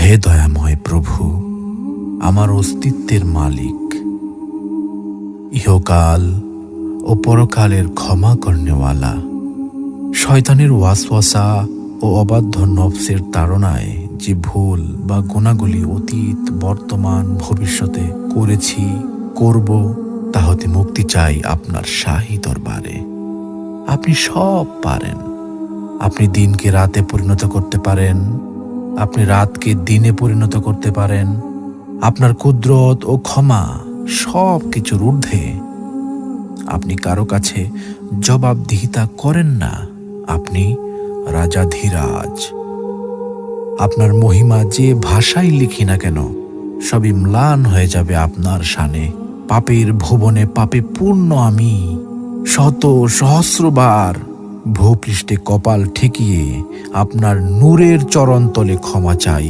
হে দয়াময় প্রভু, আমার অস্তিত্বের মালিক, ইহকাল ও পরকালের ক্ষমা করনেওয়ালা, শয়তানের ওয়াসওয়াসা ও অবাধ্য নফসের তাড়নায় যে ভুল বা গুনাহগুলি অতীত, বর্তমান, ভবিষ্যতে করেছি, করব, তা হতে মুক্তি চাই আপনার শাহী দরবারে। আপনি সব পারেন। আপনি দিনকে রাতে পরিণত করতে পারেন, আপনি রাতকে দিনে পরিণত করতে পারেন। আপনার কুদরত ও ক্ষমা সব কিছুর ঊর্ধ্বে। আপনি কারো কাছে জবাবদিহিতা করেন না। আপনি রাজাধিরাজ। আপনার মহিমা যে ভাষায় লিখি না কেন, সবই ম্লান হয়ে যাবে আপনার শানে। পাপের ভুবনে পাপে পূর্ণ আমি, শত সহস্রবার ভূপৃষ্ঠে কপাল ঠেকিয়ে আপনার নূরের চরণতলে ক্ষমা চাই।